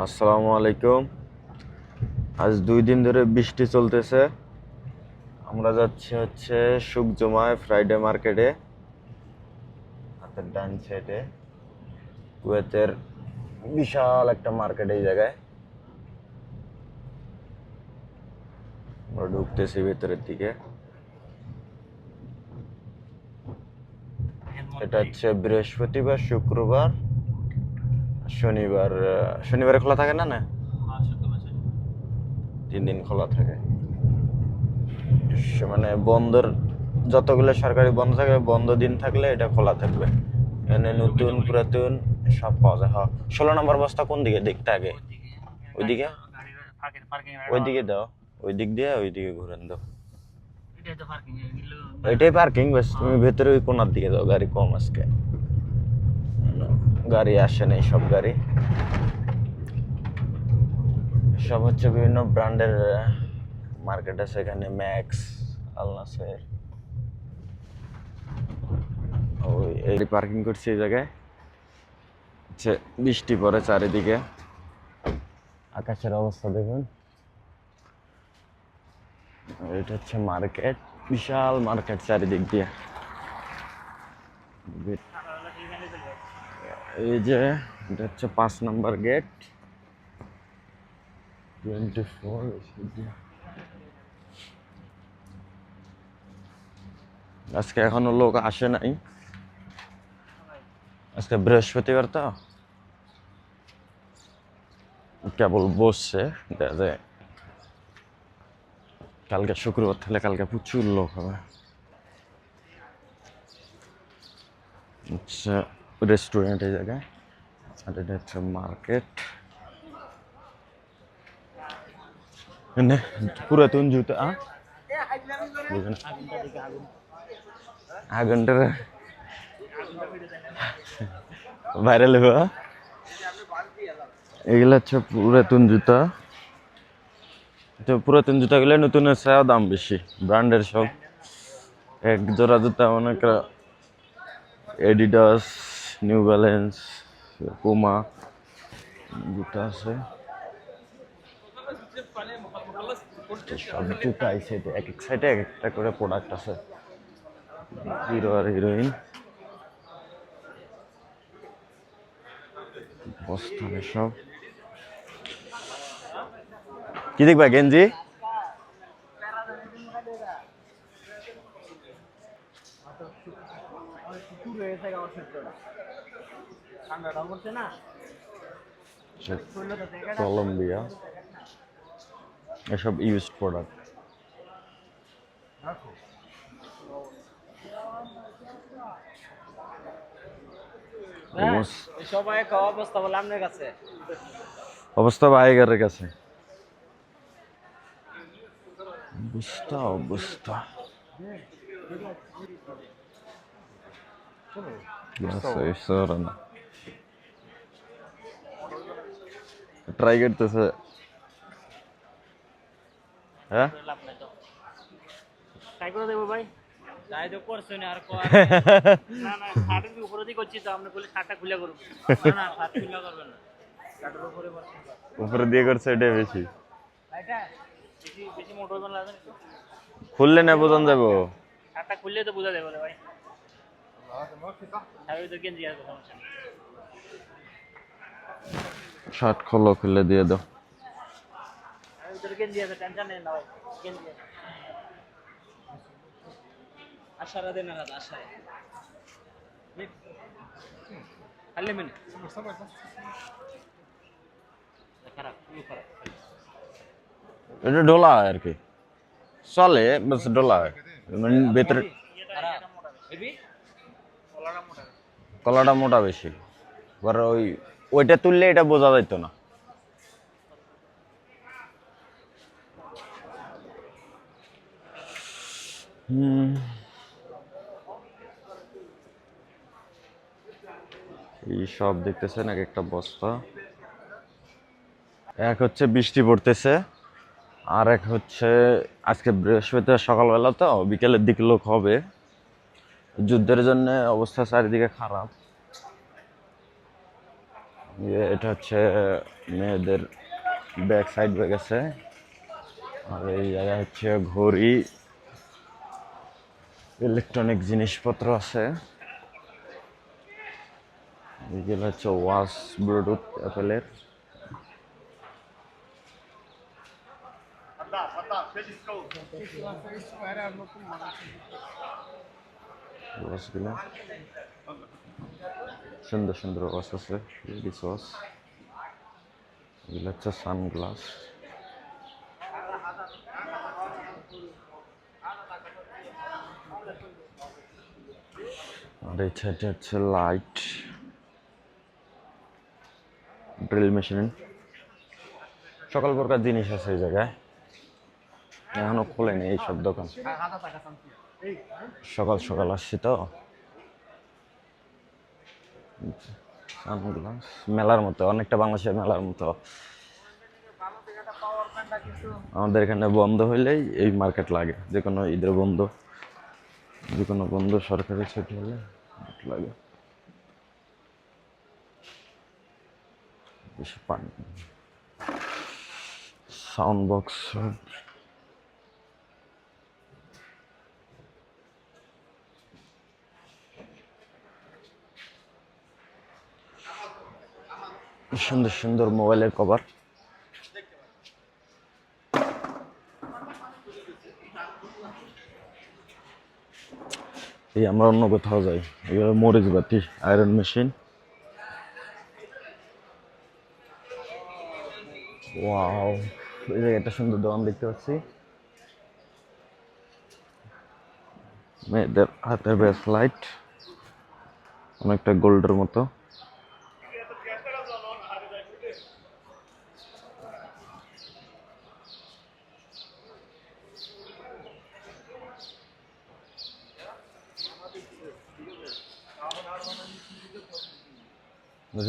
আসসালামু আলাইকুম। আজ 2 দিন ধরে বৃষ্টি চলতেছে। আমরা যাচ্ছি হচ্ছে সুখজমায় ফ্রাইডে মার্কেটে, হাতের ডান সাইডে। কুয়েতের বিশাল একটা মার্কেট এই জায়গায়। আমরা ঢুকতেছি ভেতরের দিকে। এটা হচ্ছে বৃহস্পতিবার, শুক্রবার, শনিবার। শনিবারে খোলা থাকে না? 3 দিন খোলা থাকে। মানে বন্ধের যতগুলো সরকারি বন্ধ থাকে, বন্ধ দিন থাকলে এটা খোলা থাকবে। এখানে নতুন পুরাতন সব পাওয়া যায়। হ্যাঁ, 16 নম্বর বস্তা কোন দিকে দেখতে আগে? ওইদিকে, ওইদিকে দাও। ওই দিক দিয়ে ওইদিকে ঘুরেন দাও। এটাই পার্কিং, বাস তুমি ভেতরে ওই কোনার দিকে দাও। গাড়ি কম আজকে, গাড়ি আসে নাই। সব গাড়ি সব হচ্ছে বিভিন্ন ব্র্যান্ডের মার্কেট আছে এখানে। ম্যাক্স, আল নাসের। ওই এই পার্কিং করছি এই জায়গায়। বৃষ্টি পড়ে চারিদিকে, আকাশের অবস্থা দেখুন। এটা হচ্ছে মার্কেট, বিশাল মার্কেট চারিদিক দিয়ে। এই যে এটা হচ্ছে 5 নম্বর গেট, 24। আজকে এখনো লোক আসে নাই, আজকে বৃহস্পতিবার তো কেবল বসছে। দেখা যায় কালকে শুক্রবার থাকলে কালকে প্রচুর লোক হবে। আচ্ছা, রেস্টুরেন্ট এই জায়গায়। আর এটা হচ্ছে মার্কেট। পুরাতন জুতা আগুনটার ভাইরাল হইব। এগুলো হচ্ছে পুরাতন জুতা। তো পুরাতন জুতাগুলো নতুনের চেয়েও দাম বেশি, ব্র্যান্ডের সব। এক জোড়া জুতা মনে করো এডিডাস, নিউ ব্যালেন্স, পুমা জুতা আছে। সব জুতা এই সাইডে, এক এক সাইডে এক একটা করে প্রোডাক্ট আছে। হিরো আর হিরোইন বস্তা সব। কি দেখবা? গেঞ্জি কলম্বিয়া, এসব ইউজড প্রোডাক্ট। অবস্থা বাইগারের কাছে। অবস্থা ট্রাই করতেছে। হ্যাঁ, ট্রাই করে দেবো ভাই। তাই তো করছ না আর না না, শার্টের উপরে দিয়ে করছি তো। আপনি বলে শার্টটা খুলে করব না, শার্ট খুলে করবেন না, শার্টের উপরে উপরে দিয়ে করছে। এটাই বেশি, এটা বেশি বেশি মোটা হবে না। খুললে না বোঝান যাবো। শার্টটা খুললে তো বোঝা যাবে ভাই। শার্ট খোলো, খুলে দিয়ে দাও। এটা ডোলা হয় আর কি, চলে বাস ডোলা হয়। মানে ভেতরে কলাটা মোটা বেশি। এবার ওইটা তুললে এটা বোঝা যাইতো না। এই সব দেখতেছেন এক একটা বস্তা। এক হচ্ছে বৃষ্টি পড়তেছে, আর এক হচ্ছে আজকে বৃহস্পতিবার সকালবেলা তো, বিকেলের দিকে লোক হবে। যুদ্ধের জন্য অবস্থা চারিদিকে খারাপ। এটা হচ্ছে মেয়েদের ব্যাক সাইড ব্যাগ আছে, আর এই জায়গায় হচ্ছে ঘড়ি, ইলেকট্রনিক জিনিসপত্র আছে। এগুলো হচ্ছে ওয়াচ, ব্লুটুথ অ্যাপেলের। ওয়াচগুলো সুন্দর সুন্দর ওয়াচ আছে, লেডিস ওয়াচ। এগুলো হচ্ছে সানগ্লাস। আর এই সাইডে হচ্ছে লাইট, ড্রিল মেশিন, সকল প্রকার জিনিস আছে এই জায়গায়। এখনো খোলেনি এইসব দোকান, সকাল সকাল আসছি তো। সানগ্লাস মেলার মতো, অনেকটা বাংলাদেশের মেলার মতো। আমাদের এখানে বন্ধ হইলেই এই মার্কেট লাগে, যে কোনো ঈদের বন্ধ, যে কোনো বন্ধ, সরকারি ছুটি হলে লাগে। বেশি পানি, সাউন্ড বক্স, সুন্দর সুন্দর মোবাইলের কভার। এই আমরা অন্য কোথাও যাই, এগুলো মরিচ বাতি, আয়রন মেশিন। ওয়াও, এই জায়গায় একটা সুন্দর দোকান দেখতে পাচ্ছি। মেয়েদের হাতের ব্রেসলাইট, অনেকটা গোল্ডের মতো।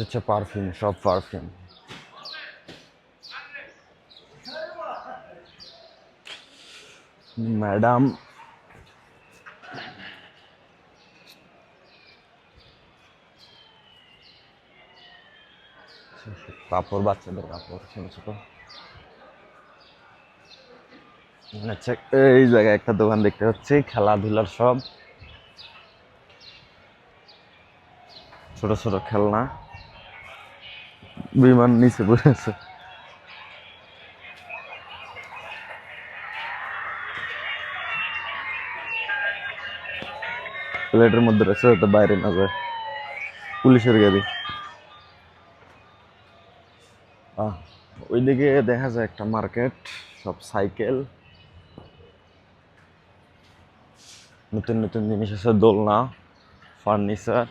হচ্ছে পারফিউম, সব পারফিউম। ম্যাডাম, কাপড়, বাচ্চাদের কাপড় ছোট ছোট। আচ্ছা, এই জায়গায় একটা দোকান দেখতে পাচ্ছি, খেলাধুলার সব ছোট ছোট খেলনা। বিমান নিচে পড়ে আছে। প্লেটের মধ্যে রয়েছে, তো বাইরে না যায়। পুলিশের গাড়ি। ওইদিকে দেখা যায় একটা মার্কেট, সব সাইকেল, নতুন নতুন জিনিস আছে, দোলনা, ফার্নিচার,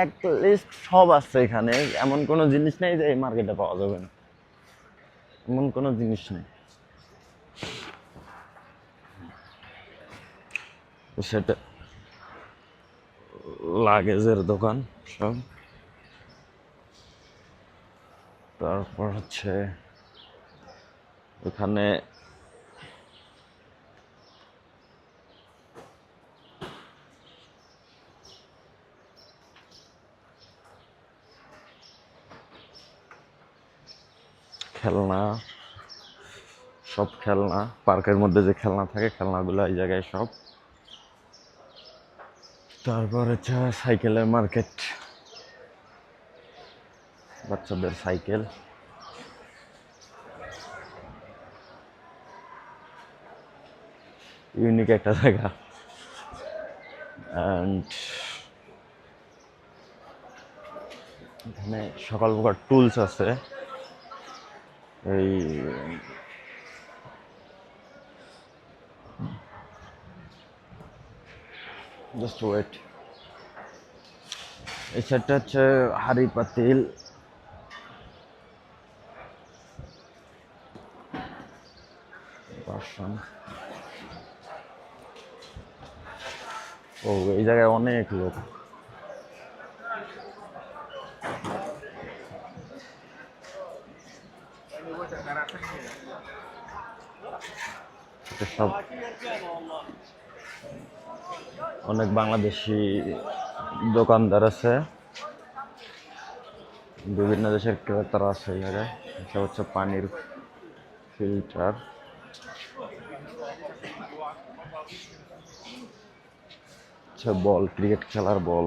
এক লিস্ট সব আছে এখানে। এমন কোনো জিনিস নেই যে এই মার্কেটে পাওয়া যাবে না, এমন কোনো জিনিস নেই। সেটা লাগেজের দোকান সব। তারপর হচ্ছে ওখানে খেলনা, সব খেলনা, পার্কের মধ্যে যে খেলনা থাকে খেলনাগুলো এই জায়গায় সব। তারপর হচ্ছে সাইকেলের মার্কেট, বাচ্চাদের সাইকেল। ইউনিক একটা জায়গা। অ্যান্ড এখানে সকল প্রকার টুলস আছে। এই জাস্ট ওয়েট, এই সাইডটা হচ্ছে হাঁড়ি পাতিল, বাসন। ও, এই জায়গায় অনেক লোক। সব অনেক বাংলাদেশি দোকানদার আছে। বিভিন্ন দেশের ক্রেতারা আছে এই জায়গায়। এটা হচ্ছে পানির ফিল্টার। আচ্ছা, বল, ক্রিকেট খেলার বল।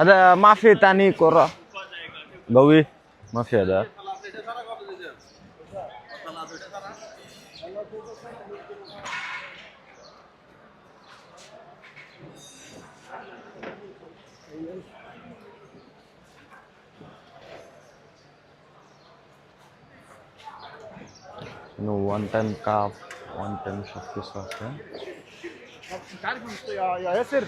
ada mafi tani kora gawi mafi ada no one time cup one time সব কিছু আছে يا ياسر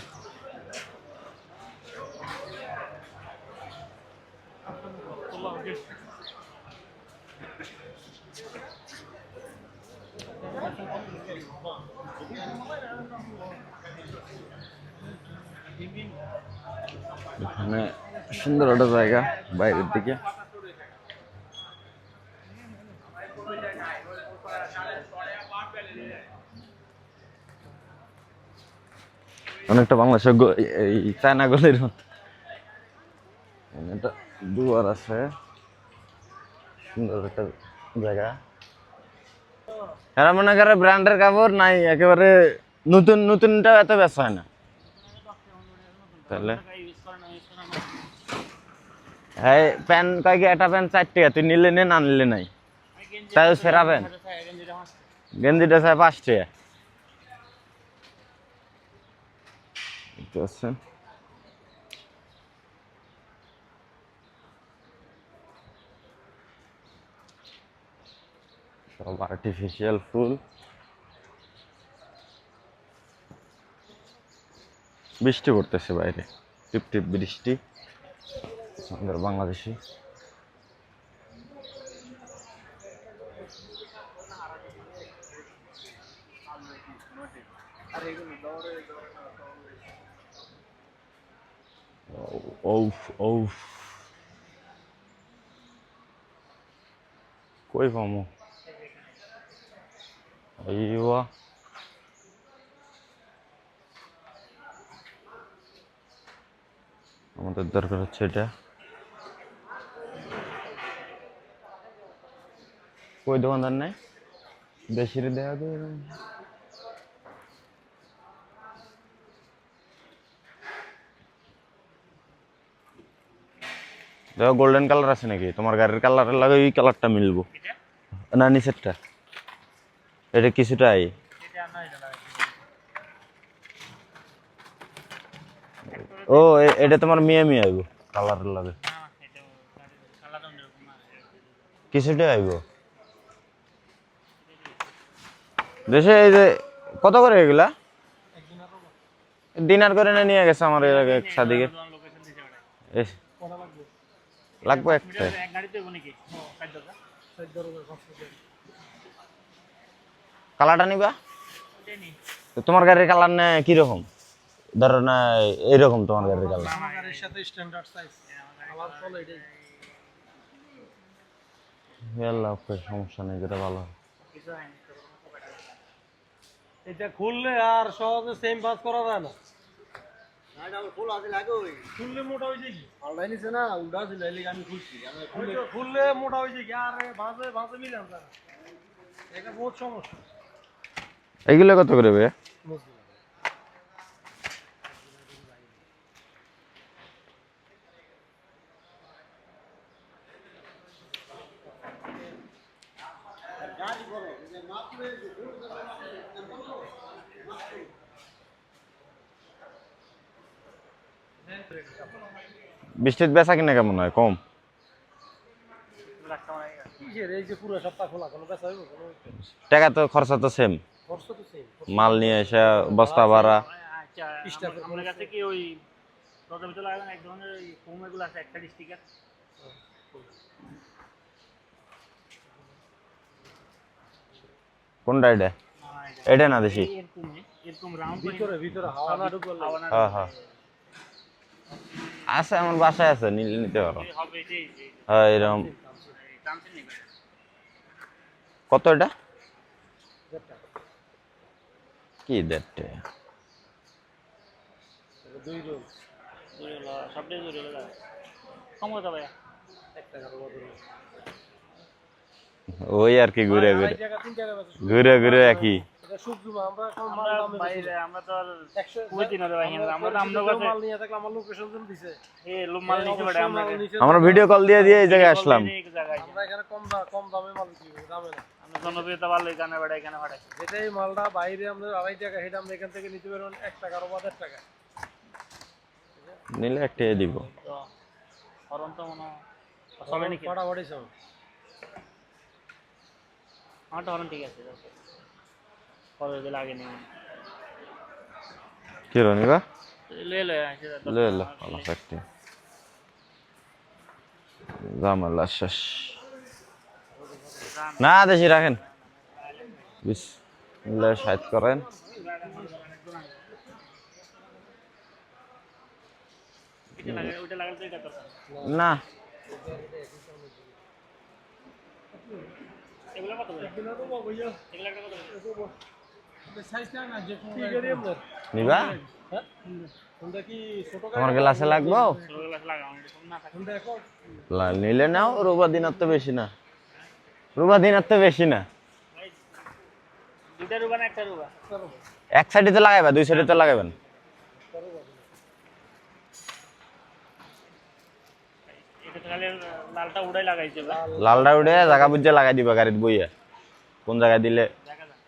এখানে সুন্দর একটা জায়গা বাইরের দিকে। অনেকটা বাংলাদেশের এই চায়না গলির মতো একটা দুয়ার আছে, সুন্দর একটা জায়গা। এরা মনে করে ব্র্যান্ডের কাপড় নাই, একেবারে নতুন নতুনটা এত বেচা হয় না। তাহলে এই প্যান্ট কয় কি, একটা প্যান্ট 4 টাকা, তুই নিলে নে, না নিলে নাই। তাই সেরা প্যান্ট গেঞ্জিটা চাই 5 টাকা। আছে সব আর্টিফিশিয়াল ফুল। বৃষ্টি পড়তেছে বাইরে, টিপ টিপ বৃষ্টি, আমাদের বাংলাদেশি। ওফ ওফ কই পামু? আইওয়া আমাদের দরকার হচ্ছে এটা। কই দোকানদার নাই বেশি দেওয়া দেবে? দেখো গোল্ডেন কালার আছে নাকি তোমার গাড়ির কালারের লাগে, এই কালারটা মিলবো না নিচেরটা? এটা কিছুটাই ও এটা তোমার মিয়া মিয়া আইব কালারের লাগে, কিছুটাই আইব দেশে। এই যে কত করে এগুলা ডিনার করে না নিয়ে গেছে আমার এর আগে এক সাদিকে। লাগবে একটা কালারটা নিবা? তোমার গাড়ির কালার না কিরকম? ধরো না এইরকম তোমার গাড়ির কালার, আমার গাড়ির সাথে স্ট্যান্ডার্ড সাইজ আমার চলে এটাই। ইয়াল্লা ওকে, সমস্যা নেই, যেটা ভালো। এটা খুললে আর সহজে সেম পাস করা যায় না। খুললে মোটা হয়ে যায় কি? পাল্টাই নিছে না, উল্টা ছিল, এর লিগে আমি খুলছি। খুললে মোটা হয়ে যায় কি? আর ভাঁজে ভাঁজে মিলাম যায়, এটা বহুত সমস্যা। এইগুলো কত করে বে? বৃষ্টির বেচা কিনা কেমন হয়? কম? এই যে পুরো সপ্তাহ খোলা, কোনো বেচা হইব? কোনো টাকা তো খরচা তো সেম, খরচ তো সেম। মাল নিয়ে এসে বস্তা ভাড়া। আচ্ছা আপনার কাছে কি ওই দরজার ভিতরে লাগানো এক ধরনের ওই ফোমের আছে একটা স্টিকার? কোনটা এটা? এটা না দেখি এরকম রাউন্ড ভিতরে ভিতরে হাওয়া না ঢুকলে। হ্যাঁ হ্যাঁ আছে, আমার বাসায় আছে, নিলে নিতে পারো। হবে এই হ্যাঁ এরকম। কত এটা? কি দেখতে দুই রোল সবটাই জোরে হলো কম কথা ভাইয়া 1 টাকার বদলে ওই আর কি ঘুরে ঘুরে 2 টাকা 3 টাকা বেচে ঘুরে ঘুরে একই এটা সুবজুমা আমরা এখন মাল আমরা দামে বাইরে আমরা তো আর 100 কই দিন ভাই আমরা তো আমরা কাছে মাল নিয়ে থাকলে আমার লোকেশন জন দিছে এই লোক মাল নিতে পারে আমরা আমরা ভিডিও কল দিয়ে এই জায়গায় আসলাম এক জায়গায় আমরা এখানে কম দামে মাল বিক্রি করি দামে না আমরা জনপ্রিয়তা ভালো এখানে বাড়া এখানে বাড়া যেটাই মালটা বাইরে আমরা 2.5 টাকা সেটা আমরা এখান থেকে নিতে পারবেন 1 টাকার বা 1.5 টাকা নিলে একটা দিব তো হরন তো মনে চলে নাকি ফাটাফাটি সব আমারটা হরন ঠিক আছে পরে দিলে আগে নিয়ে কি রনিবা লে লে লে লে ভালো থাকতে জামাল শেষ না দেশি রাখেন বিসমিল্লাহ শাহিদ করেন ওইটা লাগালে তো এটা করতে না এগুলো কত করে এগুলো তো ভাইয়া এগুলো কত করে সাইজটা না যে কি করি আমরা নিবা হ্যাঁ তোমরা কি ছোট তোমার গ্লাসে লাগবো গ্লাস লাগাও না থাকে তোমরা দেখো নিলে নাও রুবা দিনার তো বেশি না রুবা দিনার তো বেশি না দুইটা রুবা না একটা রুবা এক সাইডে তো লাগাইবা দুই সাইডে তো লাগাইবেন এটা তো খালি লালটা উড়াই লাগাইছে বা লালটা উঠে জায়গা বুঝে লাগাই দিবা গাড়িতে বইয়া কোন জায়গায় দিলে দেখা যায়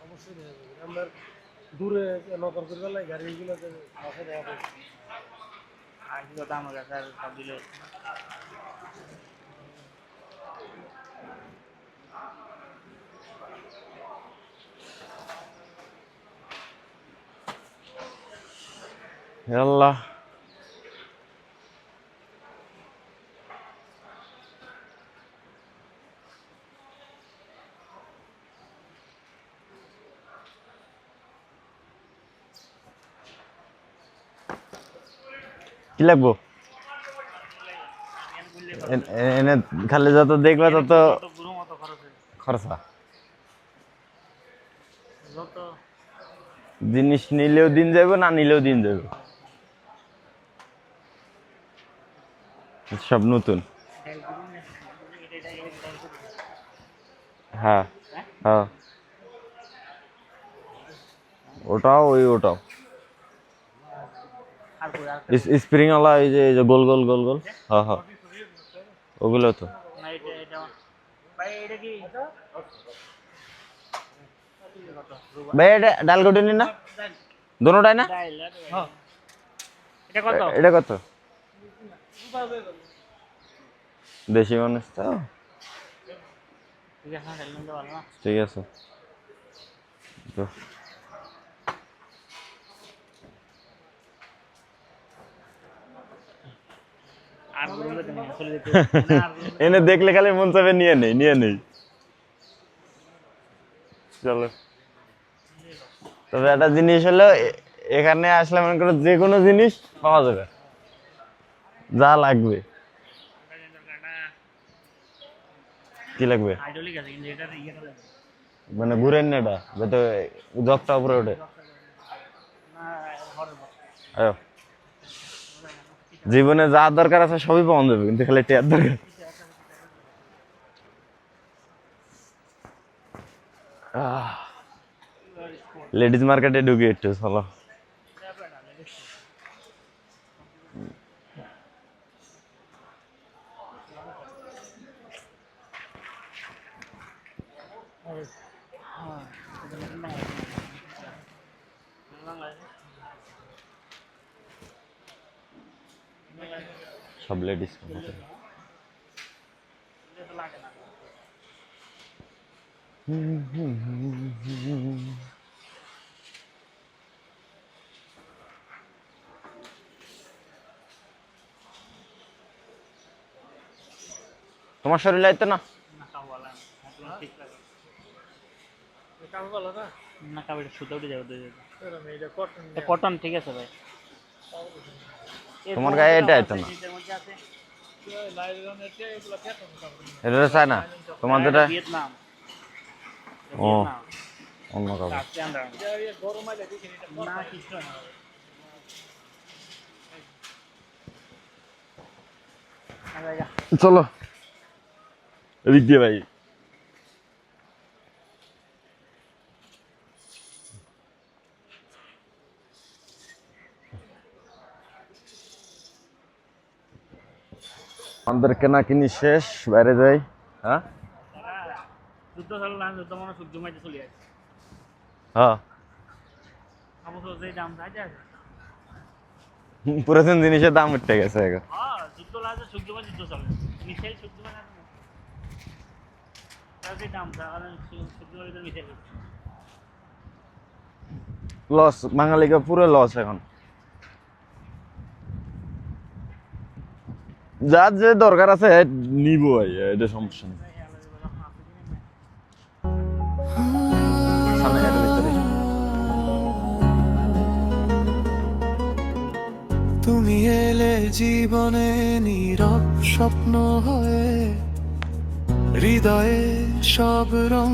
অবশ্যই দেখা যাবে। আমরা দূরে নজর করে গেলে গাড়িগুলোতে পাশে দেখা যাবে আর কি কথা আমার কাছে আর সব দিলে আল্লাহ কি লাগবো এনে খালি যত দেখবে তত তো গুরু মতো খরচ হয় খরচা যত জিনিস নিলেও দিন যাবে না নিলেও দিন যাবে সব নতুন হ্যাঁ হ্যাঁ ওটাও ওটাও আর কই আর স্প্রিং ওয়ালা এই যে গোল গোল গোল গোল হ্যাঁ হ্যাঁ ওগুলো তো না এটা ভাই এটা কি ভাই এটা ডাল গোটে নিন না দোনোটাই না ডাইল হ্যাঁ এটা কত এটা কত দেশি মানুষ তো ঠিক আছে হেলমেট ভালো না ঠিক আছে তো আর গুরু তো নিয়ে চলে যেতে আর এনে দেখলে খালি মন চাবে নিয়ে নেই চলো তবে একটা জিনিস হলো এখানে আসলে মনে করো যে কোনো জিনিস পাওয়া যাবে যা লাগবে কি লাগবে হাইড্রোলিক আছে কিন্তু এটা ইয়েটা লাগবে মানে ঘুরেন না এটা যাতে জগটা উপরে ওঠে না হরে আয়ো জীবনে যা দরকার আছে সবই পাওয়া যাবে কিন্তু খালি টেয়ার দরকার লেডিস মার্কেটে ঢুকি একটু চলো সব লেডিস তোমার শরীর লাইতে না কাম ভালো না না কাবিটা সুতো উঠে যাবে এরকম এইটা কটন কটন ঠিক আছে ভাই তোমার গায়ে এটা আইতো না এর মধ্যে আছে লাইলনের তে এগুলো কটন কাপড় এটা চাই না তোমাদেরটা ভিয়েতনাম ও অন্য কাপড় রাত্রে আনলাম গরম আইলে দেখি না কিছু না চলো এদিক দিয়ে ভাই আমাদের কেনাকিনি শেষ বাইরে যাই হ্যাঁ যুদ্ধ চলো না যুদ্ধ মনে সূর্য মাইতে চলে আসে হ্যাঁ অবশ্য যে দাম থাকে পুরাতন জিনিসের দাম উঠে গেছে এখন হ্যাঁ যুদ্ধ লাগে সূর্য মাই যুদ্ধ চলে মিসাইল সূর্য মাই না তার দাম থাকে সূর্য মাই মিসাইল লস বাঙালিকে পুরো লস এখন যার যে দরকার আছে নিব ভাই এটা সমস্যা নেই সামনে এর ভিতরে তুমি এলে জীবনে নীরব স্বপ্ন হয়ে হৃদয়ে সব রং